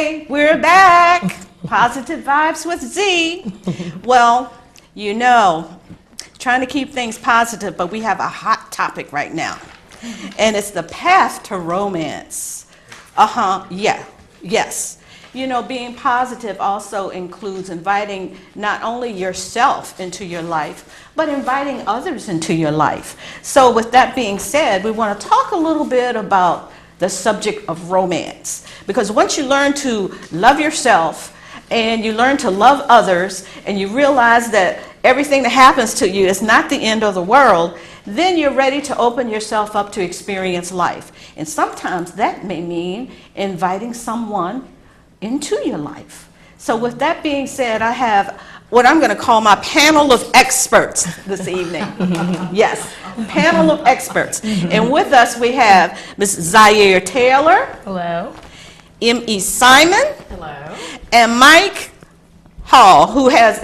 Hey, we're back. Positive Vibes with Z. Well, you know, trying to keep things positive, but we have a hot topic right now. And it's the path to romance. Yes. You know, being positive also includes inviting not only yourself into your life, but inviting others into your life. So with that being said, we want to talk a little bit about the subject of romance. Because once you learn to love yourself and you learn to love others and you realize that everything that happens to you is not the end of the world, then you're ready to open yourself up to experience life. And sometimes that may mean inviting someone into your life. So with that being said, I have what I'm going to call my panel of experts this evening. Yes, panel of experts. And with us we have Ms. Zyaire Taylor. Hello. M.E. Simon. Hello. And Mike Hall, who has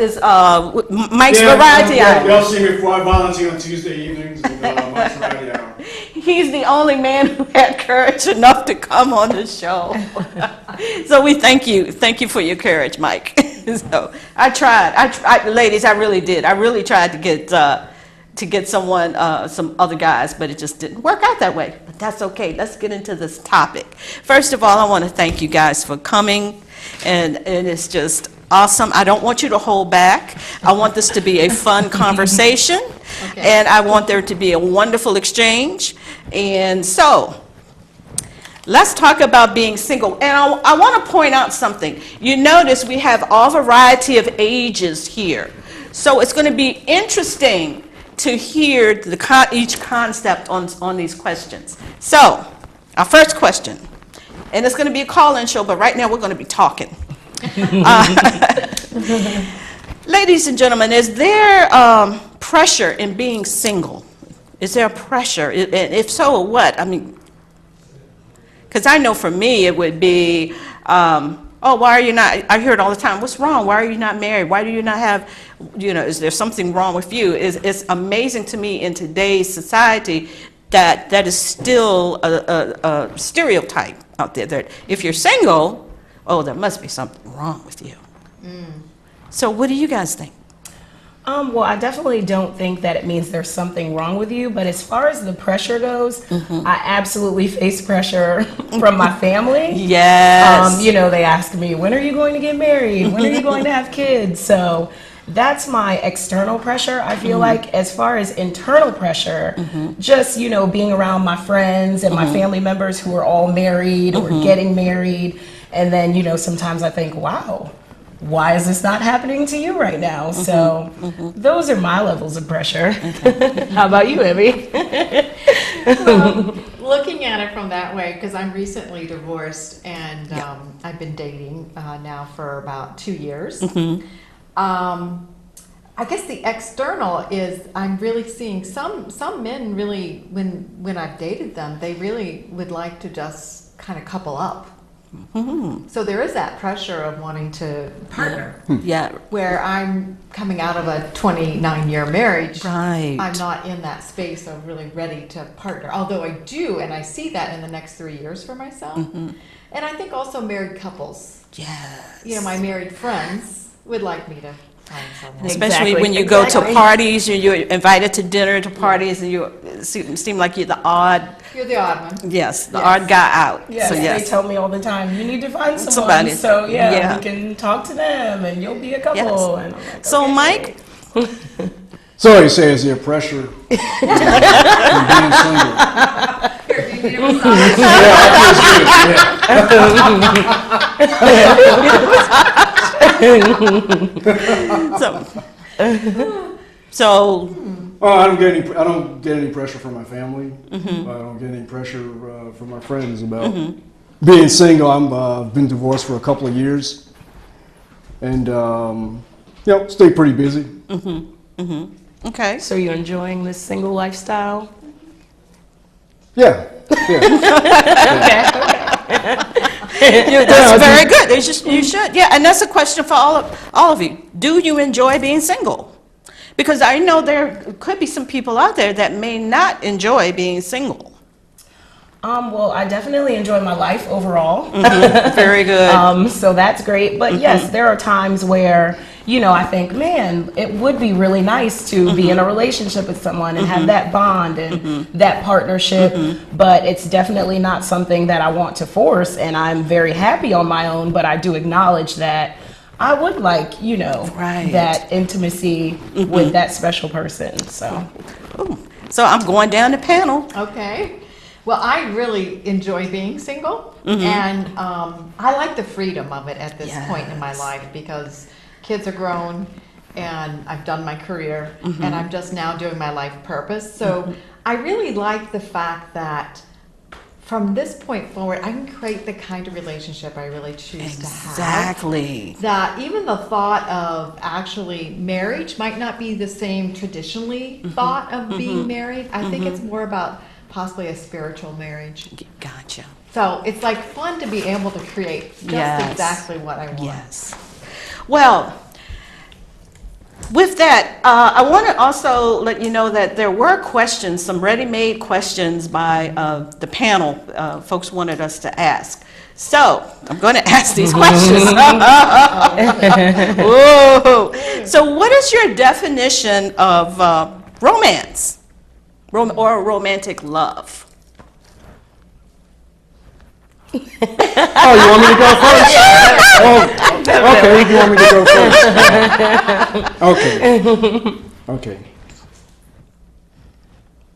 Mike's Variety Hour. Y'all see me before I volunteer on Tuesday evenings with Mike's Variety Hour. He's the only man who had courage enough to come on the show. So we thank you for your courage, Mike. So I tried, ladies, I really did. I really tried to get someone, some other guys, but it just didn't work out that way. But that's okay. Let's get into this topic. First of all, I want to thank you guys for coming, and it's just awesome. I don't want you to hold back. I want this to be a fun conversation, and I want there to be a wonderful exchange. And so, let's talk about being single. And I want to point out something. You notice we have all variety of ages here. So it's going to be interesting to hear each concept on these questions. So, our first question, and it's going to be a call-in show, but right now we're going to be talking. Ladies and gentlemen, is there pressure in being single? Is there pressure? And if so, what? I mean, because I know for me it would be, oh, why are you not, I hear it all the time, what's wrong? Why are you not married? Why do you not have, you know, is there something wrong with you? It's amazing to me in today's society that is still a stereotype out there, that if you're single, oh, there must be something wrong with you. So what do you guys think? Well, I definitely don't think that it means there's something wrong with you, but as far as the pressure goes, I absolutely face pressure from my family. Yes. You know, they ask me, when are you going to get married? When are you going to have kids? So that's my external pressure. I feel like as far as internal pressure, just, you know, being around my friends and my family members who are all married or getting married. And then, you know, sometimes I think, wow, why is this not happening to you right now? So those are my levels of pressure. How about you, Emmy? Well, looking at it from that way, because I'm recently divorced and I've been dating now for about 2 years. I guess the external is I'm really seeing some men really, when I've dated them, they really would like to just kind of couple up. So there is that pressure of wanting to partner. Yeah. Where I'm coming out of a 29-year marriage. Right. I'm not in that space of really ready to partner. Although I do, and I see that in the next 3 years for myself. And I think also married couples. Yes. You know, my married friends would like me to find someone. Especially when you go to parties, you're invited to dinner, to parties, and you seem like you're the odd. You're the odd one. Yes, the odd guy out. Yes, so yes. They tell me all the time, you need to find someone. So yeah, we can talk to them and you'll be a couple. Yes. And I'm like, So okay. Mike? So you say, is there pressure from being single? So Well, I don't get any pressure from my family. I don't get any pressure from my friends about being single. I've been divorced for a couple of years, and you know, stay pretty busy. okay. So you're enjoying this single lifestyle? Yeah. That's very good. You should. Yeah, and that's a question for all of you. Do you enjoy being single? Because I know there could be some people out there that may not enjoy being single. Well, I definitely enjoy my life overall. Very good. So that's great. But yes, there are times where, I think, man, it would be really nice to be in a relationship with someone and have that bond and that partnership. But it's definitely not something that I want to force. And I'm very happy on my own, but I do acknowledge that I would like, that intimacy with that special person. So I'm going down the panel. Okay. Well, I really enjoy being single, and I like the freedom of it at this point in my life because kids are grown, and I've done my career, and I'm just now doing my life purpose. So I really like the fact that from this point forward, I can create the kind of relationship I really choose to have. Exactly. That even the thought of actually marriage might not be the same traditionally thought of being married. I think it's more about possibly a spiritual marriage. Gotcha. So it's like fun to be able to create just exactly what I want. Yes. Well, with that, I want to also let you know that there were questions, some ready-made questions by the panel folks wanted us to ask. So I'm going to ask these questions. Whoa. So what is your definition of romance? Or romantic love? Oh, you want me to go first? Okay, you want me to go first? Okay.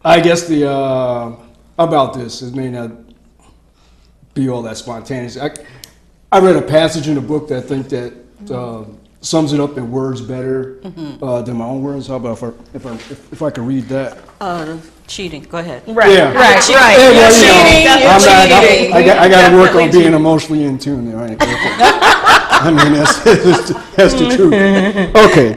I guess about this, it may not be all that spontaneous. I read a passage in the book that I think that sums it up in words better than my own words. How about if I could read that? Cheating. Go ahead. Right. Yeah. Right. You're cheating. I got to work on being emotionally in tune there. I mean, that's the truth. Okay.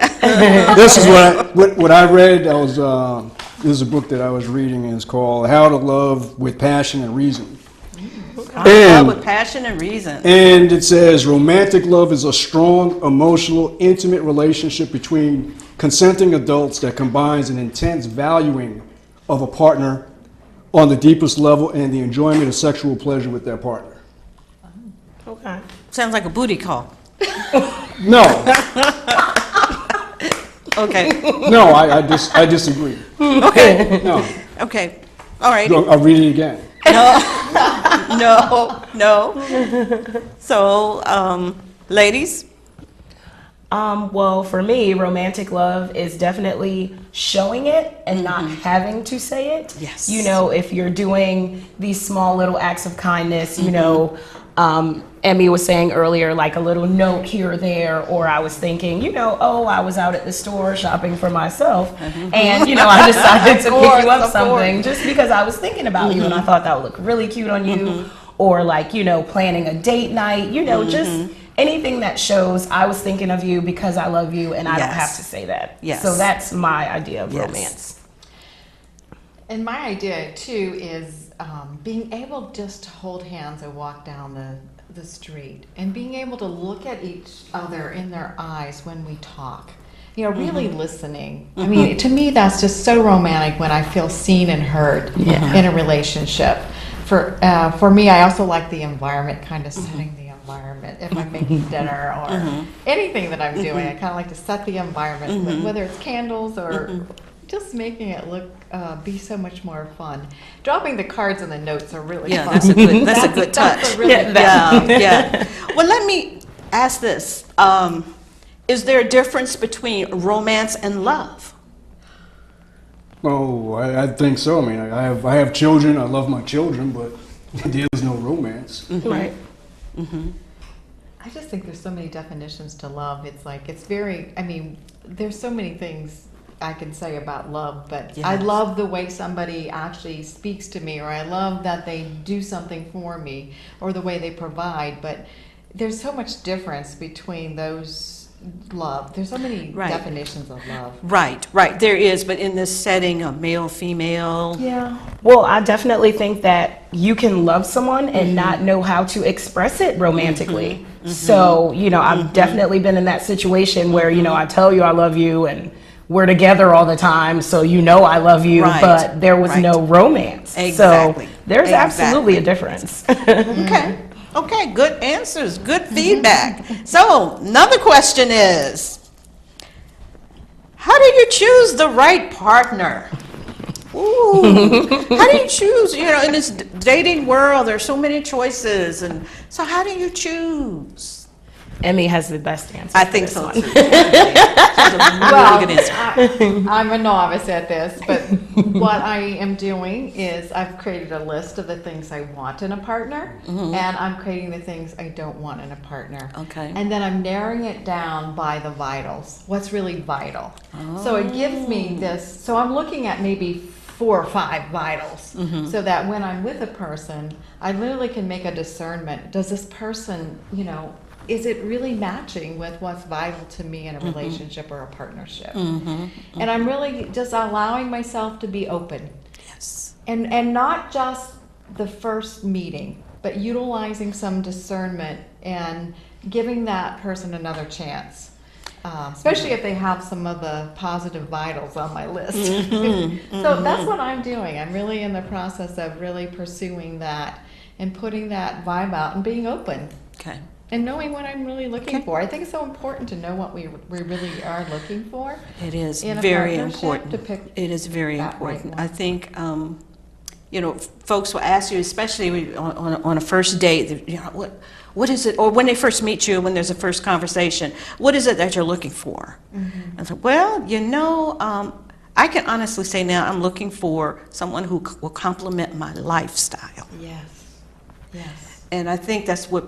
This is what I read. This is a book that I was reading, and it's called How to Love with Passion and Reason. Love with passion and reason. And it says, romantic love is a strong, emotional, intimate relationship between consenting adults that combines an intense valuing of a partner on the deepest level and the enjoyment of sexual pleasure with their partner. Okay. Sounds like a booty call. No. Okay. No, I disagree. Okay. No. Okay. All right. I'll read it again. No. So, ladies? Well, for me, romantic love is definitely showing it and not having to say it. Yes. If you're doing these small little acts of kindness, Emmy was saying earlier, like a little note here or there, or I was thinking, I was out at the store shopping for myself, and, I decided to pick you up something just because I was thinking about you and I thought that would look really cute on you, or like, planning a date night, just anything that shows I was thinking of you because I love you and I don't have to say that. Yes. So that's my idea of romance. And my idea too is being able just to hold hands and walk down the street and being able to look at each other in their eyes when we talk. Really listening. I mean, to me, that's just so romantic when I feel seen and heard in a relationship. For me, I also like the environment, kind of setting the environment. If I'm making dinner or anything that I'm doing, I kind of like to set the environment, whether it's candles or just making it look be so much more fun. Dropping the cards and the notes are really fun. That's a good touch. That's a really yeah. Well, let me ask this: is there a difference between romance and love? Oh, I think so. I mean, I have children. I love my children, but there's no romance. Right. I just think there's so many definitions to love. It's like, there's so many things I can say about love, but I love the way somebody actually speaks to me, or I love that they do something for me, or the way they provide. But there's so much difference between those love. There's so many definitions of love. Right. There is, but in this setting of male, female. Yeah. Well, I definitely think that you can love someone and not know how to express it romantically. So, I've definitely been in that situation where, I tell you I love you and we're together all the time, so you know I love you, Right. but there was Right. no romance. Exactly. So there's absolutely a Exactly. difference. Okay. Okay, good answers, good feedback. So, another question is, how do you choose the right partner? Ooh, how do you choose? You know, in this dating world, there's so many choices, and so how do you choose? Emmy has the best answer. I for think this so one. too. That's a really good answer. I'm a novice at this, but what I am doing is I've created a list of the things I want in a partner, and I'm creating the things I don't want in a partner. Okay. And then I'm narrowing it down by the vitals. What's really vital? So it gives me this. So I'm looking at maybe 4 or 5 vitals, so that when I'm with a person, I literally can make a discernment. Does this person, you know, is it really matching with what's vital to me in a relationship or a partnership? And I'm really just allowing myself to be open. Yes. And not just the first meeting, but utilizing some discernment and giving that person another chance. Especially if they have some of the positive vitals on my list. So that's what I'm doing. I'm really in the process of really pursuing that and putting that vibe out and being open. Okay. And knowing what I'm really looking for. I think it's so important to know what we really are looking for. It is in a very partnership important. to pick It is very that right important. one. I think, you know, folks will ask you, especially on a first date, you know, what is it, or when they first meet you, when there's a first conversation, what is it that you're looking for? I said, well, you know, I can honestly say now I'm looking for someone who will complement my lifestyle. Yes. Yes. And I think that's what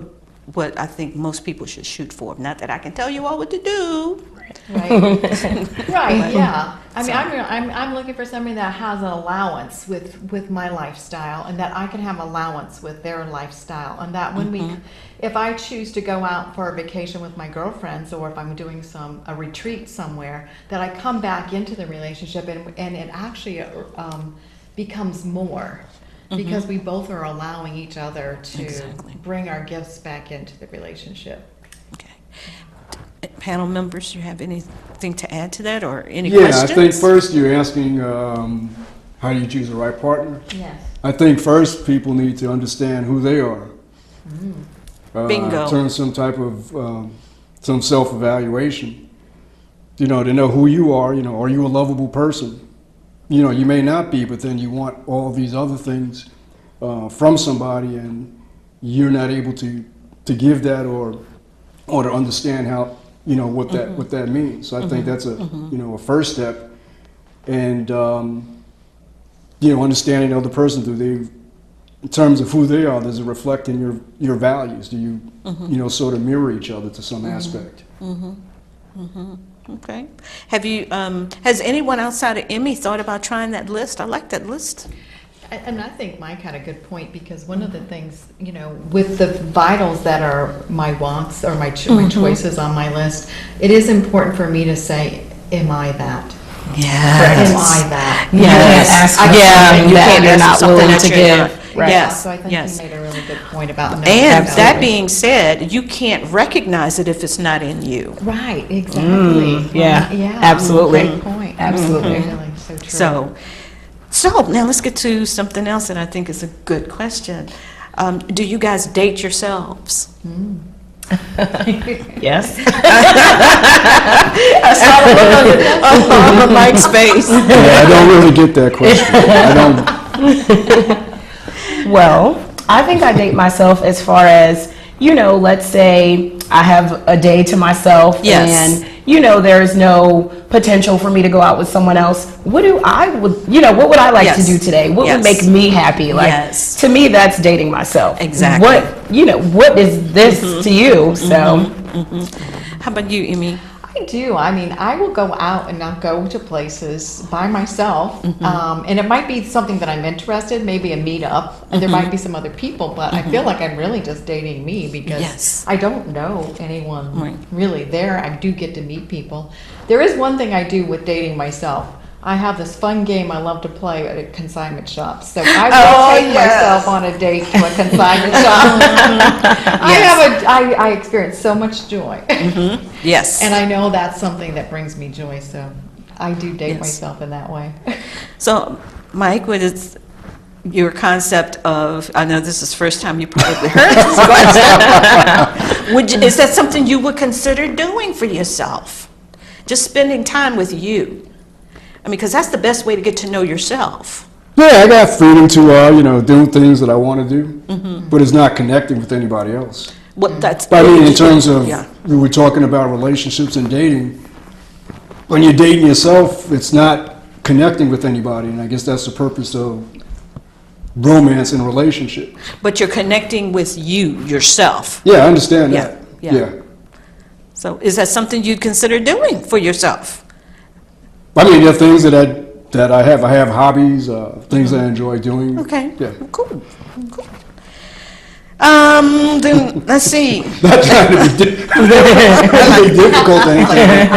I think most people should shoot for. Not that I can tell you all what to do. Right. Right. Yeah. I mean, I'm looking for somebody that has an allowance with my lifestyle, and that I can have allowance with their lifestyle, and that when if I choose to go out for a vacation with my girlfriends, or if I'm doing a retreat somewhere, that I come back into the relationship and it actually becomes more. Because we both are allowing each other to Exactly. bring our gifts back into the relationship. Okay. Panel members, you have anything to add to that, or any Yeah, questions? I think first you're asking how do you choose the right partner? Yes. I think first people need to understand who they are. Bingo. Turn some type of some self-evaluation. You know, to know who you are. You know, are you a lovable person? You know, you may not be, but then you want all these other things from somebody, and you're not able to give that or to understand how, you know, what that means. So I think that's a you know, a first step, and you know, understanding the other person, do they, in terms of who they are, does it reflect in your values? Do you you know, sort of mirror each other to some aspect? Okay. Have you, has anyone outside of Emmy thought about trying that list? I like that list. And I think Mike had a good point, because one of the things, you know, with the vitals that are my wants or my choices on my list, it is important for me to say, am I that? Yes. Am I that? You can't ask for something that you're not willing to give. Right. Yes. So I think Yes. he made a really good point about knowing And that. that being said, you can't recognize it if it's not in you. Right, exactly. yeah, Yeah. absolutely. Good point. Absolutely. Really, so true. So now let's get to something else that I think is a good question. Do you guys date yourselves? Yes. I saw the look on Mike's face. Yeah, I don't really get that question. I don't. Well, I think I date myself as far as, you know, let's say I have a day to myself, Yes. and, you know, there's no potential for me to go out with someone else. What would I like Yes. to do today? What Yes. would make me happy? Like, Yes. to me, that's dating myself. Exactly. What is this to you? So, How about you, Emmy? I do. I mean, I will go out and I'll go to places by myself. And it might be something that I'm interested, maybe a meetup, and there might be some other people, but I feel like I'm really just dating me, because Yes. I don't know anyone Right. really there. I do get to meet people. There is one thing I do with dating myself. I have this fun game I love to play at consignment shops. So I will take myself on a date to a consignment shop. I experience so much joy. Yes. And I know that's something that brings me joy, so I do date Yes. myself in that way. So, Mike, what is your concept of, I know this is the first time you probably heard this question, is that something you would consider doing for yourself? Just spending time with you? I mean, because that's the best way to get to know yourself. Yeah, I got freedom to, do things that I want to do, but it's not connecting with anybody else. What that's. But I mean, in terms of, Yeah. we were talking about relationships and dating, when you're dating yourself, it's not connecting with anybody, and I guess that's the purpose of romance and relationship. But you're connecting with you, yourself. Yeah, I understand Yeah, that. yeah. So is that something you'd consider doing for yourself? I mean, there are things that I have. I have hobbies, things that I enjoy doing. Okay. Yeah. Cool. Cool. Then let's see. Not trying to be difficult or anything.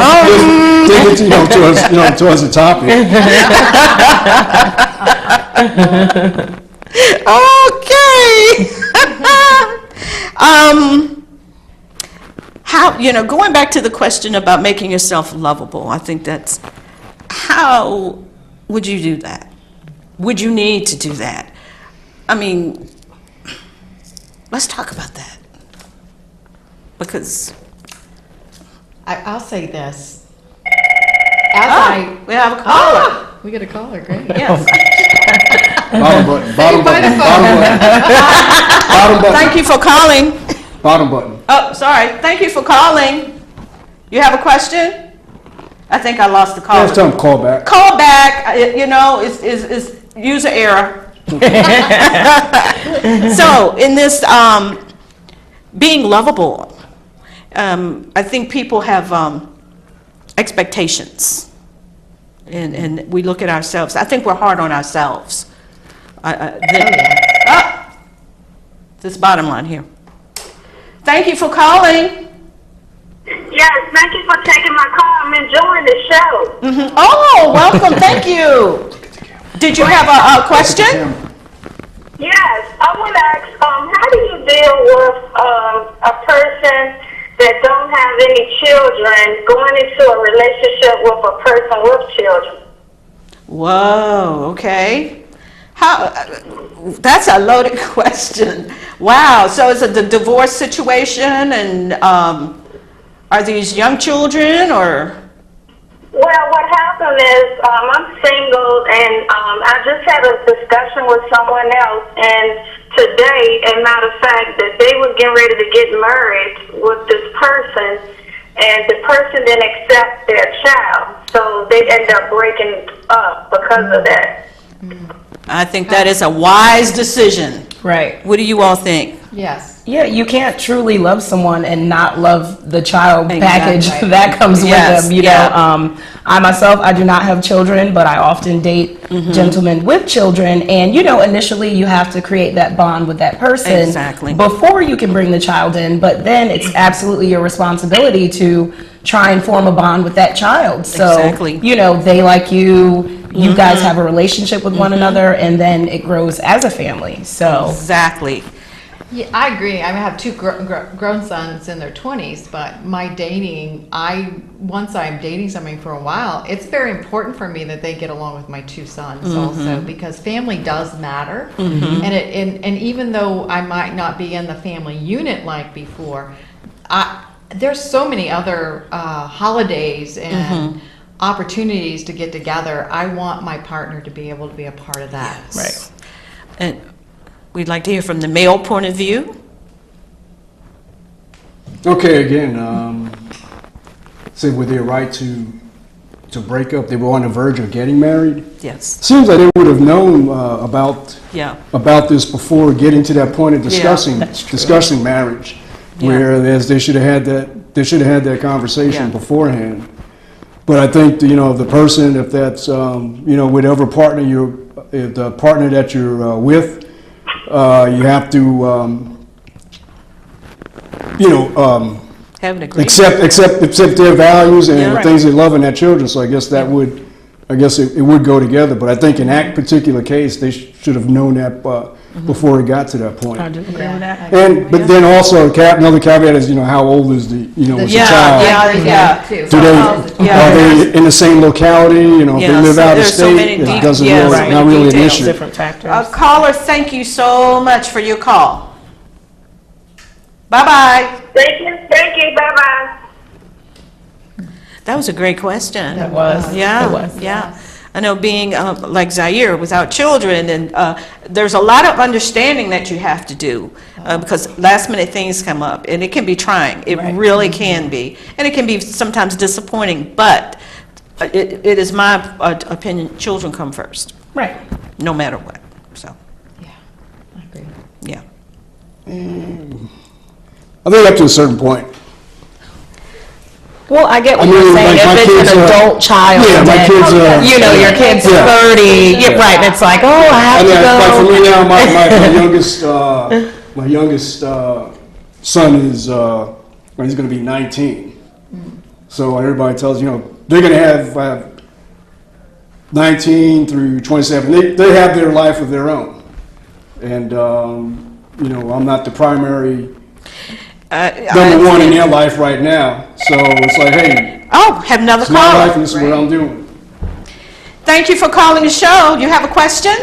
Just take it, towards the topic. Okay. How, going back to the question about making yourself lovable, I think that's, how would you do that? Would you need to do that? I mean, let's talk about that. Because I'll say this. As we have a caller. we get a caller, great. Yes. Bottom button. Bottom By the button. phone. Bottom button. Bottom button. Thank you for calling. Bottom button. Oh, sorry. Thank you for calling. You have a question? I think I lost the caller. Last time, call back. Call back. It's user error. So in this being lovable, I think people have expectations, and we look at ourselves. I think we're hard on ourselves. This bottom line here. Thank you for calling. Yes, thank you for taking my call. I'm enjoying the show. Mm-hmm. Oh, welcome. Thank you. Did you have a question? Yes, I want to ask, how do you deal with a person that don't have any children going into a relationship with a person with children? Whoa, okay. How? That's a loaded question. Wow. So is it the divorce situation, and are these young children, or? Well, what happened is I'm single, and I just had a discussion with someone else, and today, as a matter of fact, that they were getting ready to get married with this person, and the person didn't accept their child, so they end up breaking up because of that. I think that is a wise decision. Right. What do you all think? Yes. Yeah, you can't truly love someone and not love the child Exactly. package that comes Yes, with them. yeah. I myself, I do not have children, but I often date gentlemen with children. And, initially you have to create that bond with that person Exactly. before you can bring the child in. But then it's absolutely your responsibility to try and form a bond with that child. So, Exactly. they like you, you guys have a relationship with one another, and then it grows as a family. So. Exactly. Yeah, I agree. I have two grown sons in their 20s, but my dating, once I'm dating somebody for a while, it's very important for me that they get along with my two sons also, because family does matter. And even though I might not be in the family unit like before, there's so many other holidays and opportunities to get together. I want my partner to be able to be a part of that. Yes. Right. And we'd like to hear from the male point of view. Okay, again, say with their right to break up, they were on the verge of getting married. Yes. Seems like they would have known about this before getting to that point of discussing marriage, Yeah. whereas they should have had that conversation beforehand. But I think the person, if that's whatever partner the partner that you're with, you have to Have an agreement. accept their values and Yeah. the things they love in their children. So I guess that would I guess it would go together. But I think in that particular case, they should have known that before it got to that point. I do agree with that. But then also another caveat is, how old is the is the child? Too. Are they in the same locality? If they live out of there's so state, many it deep- doesn't yes, really, right, not really an details. issue. Different factors. Caller, thank you so much for your call. Bye-bye. Thank you, bye-bye. That was a great question. It was. Yeah, It was. yeah. I know being like Zyaire without children, and there's a lot of understanding that you have to do because last minute things come up, and it can be trying. It really can be, and it can be sometimes disappointing. But it is my opinion: children come first, Right. no matter what. So, Yeah, I agree. yeah. I think up to a certain point. Well, I get what I you're mean, saying. like, my If it's kids an are- adult child, Yeah, my and, kids are- your kid's Yeah. 30, right? And it's like, oh, I have I mean, to like for go. me now, my youngest son is he's going to be 19. So everybody tells they're going to have 19 through 27. They have their life of their own, and I'm not the primary number one in their life right now. So it's like, hey, Oh, have another it's my life, caller. and this is what I'm doing. Thank you for calling the show. You have a question?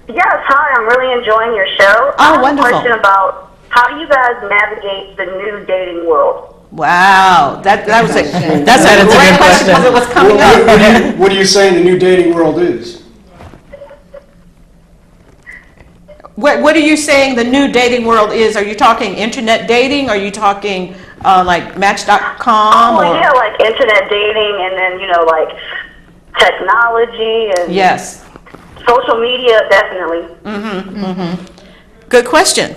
Yes, hi, I'm really enjoying your show. Oh, I have wonderful. a question about how do you guys navigate the new dating world? Wow, that's a a great good question question. because it was coming up. What are you saying the new dating world is? What are you saying the new dating world is? Are you talking internet dating? Are you talking like Match.com? Oh, yeah, like internet dating and then, like technology and Yes. social media, definitely. Good question.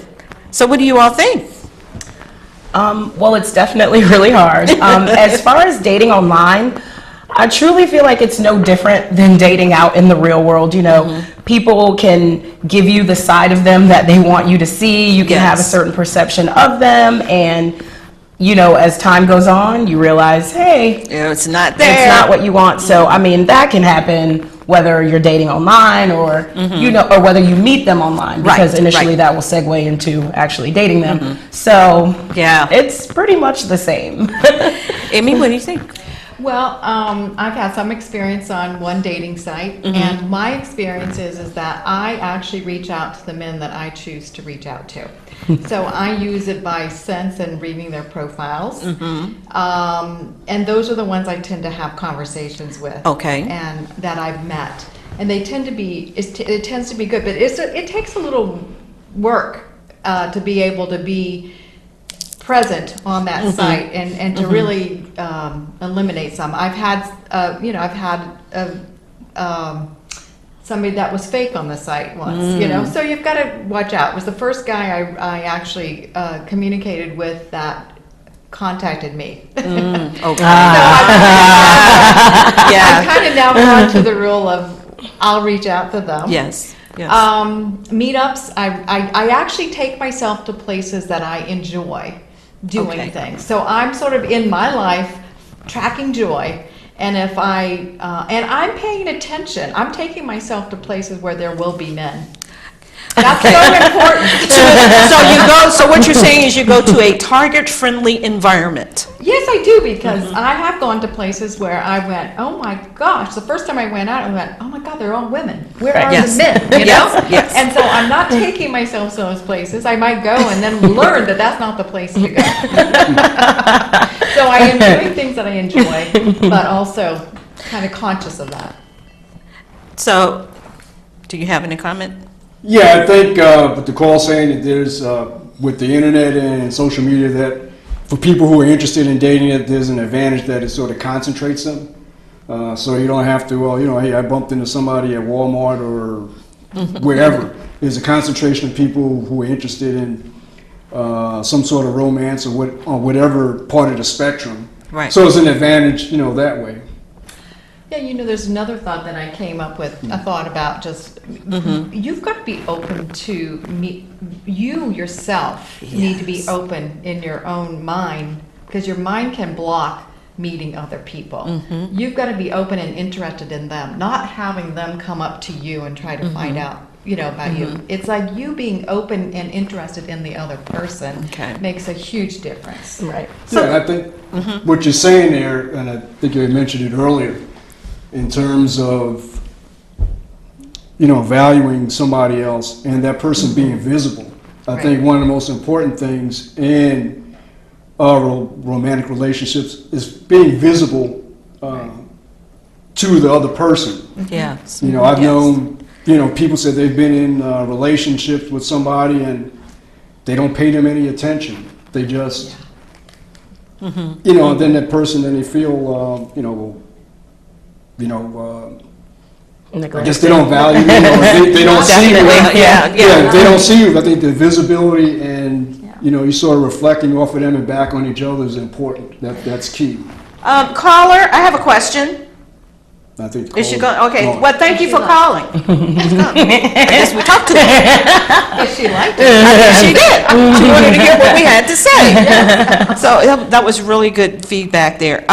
So what do you all think? Well, it's definitely really hard. As far as dating online, I truly feel like it's no different than dating out in the real world. People can give you the side of them that they want you to see. You can have a Yes. certain perception of them, and as time goes on, you realize, hey, It's not there. it's not what you want. So, I mean, that can happen whether you're dating online or, or whether you meet them online, because Right, initially right. that will segue into actually dating them. So, Yeah. it's pretty much the same. Amy, what do you think? Well, I've had some experience on one dating site, and my experience is that I actually reach out to the men that I choose to reach out to. So I use it by sense and reading their profiles, and those are the ones I tend to have conversations with. Okay. And that I've met, and they tend to be it tends to be good, but it takes a little work to be able to be present on that site and to really eliminate some. I've had somebody that was fake on the site once, so you've got to watch out. It was the first guy I actually communicated with that contacted me. Okay. So Yeah. I've kind of now gone to the rule of I'll reach out to them. Yes. Yes. Meetups, I actually take myself to places that I enjoy doing Okay. things. So I'm sort of in my life tracking joy, and if and I'm paying attention. I'm taking myself to places where there will be men. That's so important. So what you're saying is you go to a target-friendly environment. Yes, I do, because I have gone to places where I went, oh my gosh, the first time I went out, I went, oh my God, they're all women. Where are Yes. the men? Yes, yes. And so I'm not taking myself to those places. I might go and then learn that that's not the place to go. So I am doing things that I enjoy, but also kind of conscious of that. So, do you have any comment? Yeah, I think with the call saying that there's, with the internet and social media, that for people who are interested in dating it, there's an advantage that it sort of concentrates them. So you don't have to, hey, I bumped into somebody at Walmart or wherever. There's a concentration of people who are interested in some sort of romance or on whatever part of the spectrum. Right. So it's an advantage, that way. Yeah, there's another thought that I came up with, a thought about just, you've got to be open to you yourself need to be open in your own mind, because your mind can block meeting other people. You've got to be open and interested in them, not having them come up to you and try to find out, about you. It's like you being open and interested in the other person makes a huge difference. Right. Yeah, and I think what you're saying there, and I think you had mentioned it earlier, in terms of valuing somebody else and that person being visible. I think one of the most important things in romantic relationships is being visible to the other person. Yes. I've known, people say they've been in relationships with somebody and they don't pay them any attention. They just, and then that person, then they feel, I guess they don't value you, they don't see you. They don't see you. I think the visibility and you sort of reflecting off of them and back on each other is important. That's key. Caller, I have a question. I think. Is she going? Okay. Well, thank you for calling. I guess we talked to her. If she liked I it. think she did. She wanted to hear what we had to say. So that was really good feedback there.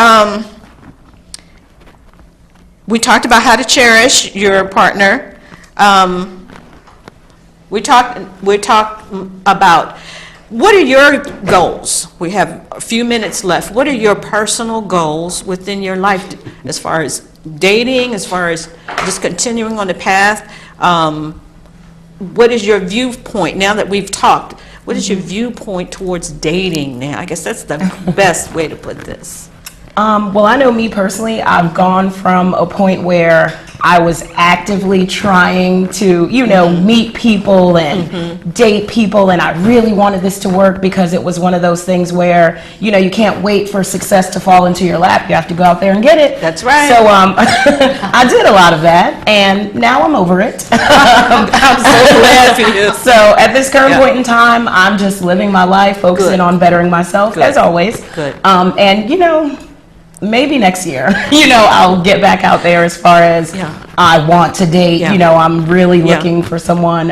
We talked about how to cherish your partner. We talked about what are your goals. We have a few minutes left. What are your personal goals within your life as far as dating, as far as just continuing on the path? What is your viewpoint now that we've talked? What is your viewpoint towards dating now? I guess that's the best way to put this. Well, I know me personally, I've gone from a point where I was actively trying to, meet people and date people, and I really wanted this to work because it was one of those things where, you can't wait for success to fall into your lap. You have to go out there and get it. That's right. So I did a lot of that, and now I'm over it. I'm so glad for you. So at this current point in time, I'm just living my life, focusing on bettering myself, as always. Good. And, maybe next year, I'll get back out there as far as I want to date. Yeah. I'm really looking for someone.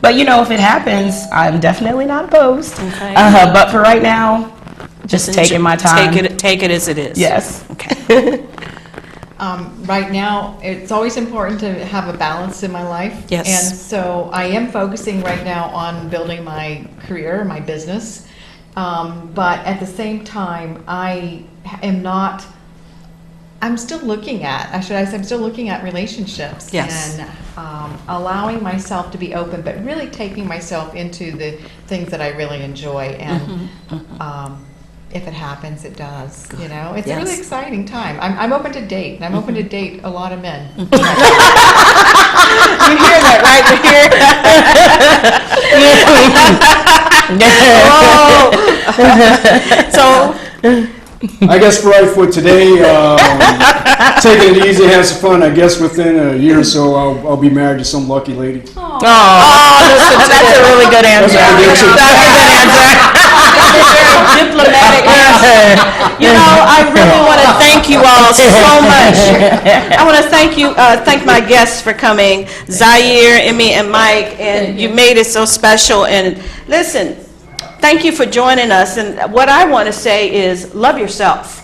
But, if it happens, I'm definitely not opposed. Okay. But for right now, just taking my time. Take it as it is. Yes. Okay. Right now, it's always important to have a balance in my life. Yes. And so I am focusing right now on building my career, my business. But at the same time, I'm still looking at, I'm still looking at relationships. Yes. And allowing myself to be open, but really taking myself into the things that I really enjoy. And if it happens, it does. It's a really exciting time. I'm open to date, and I'm open to date a lot of men. You hear that, right? So, I guess for today, taking it easy, have some fun. I guess within a year or so, I'll be married to some lucky lady. Oh, that's a really good answer. That's a good answer. Diplomatic answer. I really want to thank you all so much. I want to thank my guests for coming, Zyaire, Emmy, and Mike, and you made it so special. And listen, thank you for joining us. And what I want to say is love yourself.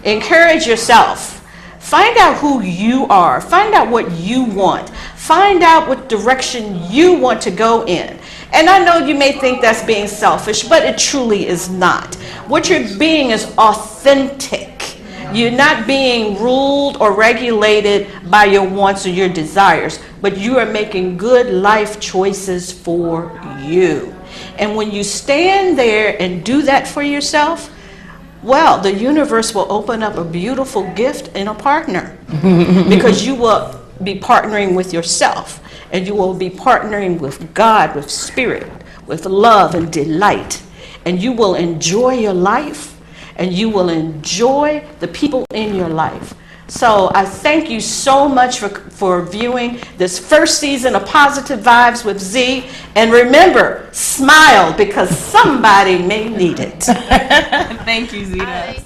Encourage yourself. Find out who you are. Find out what you want. Find out what direction you want to go in. And I know you may think that's being selfish, but it truly is not. What you're being is authentic. You're not being ruled or regulated by your wants or your desires, but you are making good life choices for you. And when you stand there and do that for yourself, well, the universe will open up a beautiful gift in a partner because you will be partnering with yourself, and you will be partnering with God, with spirit, with love and delight, and you will enjoy your life, and you will enjoy the people in your life. So I thank you so much for viewing this first season of Positive Vibes with Z. And remember, smile because somebody may need it. Thank you, Zita.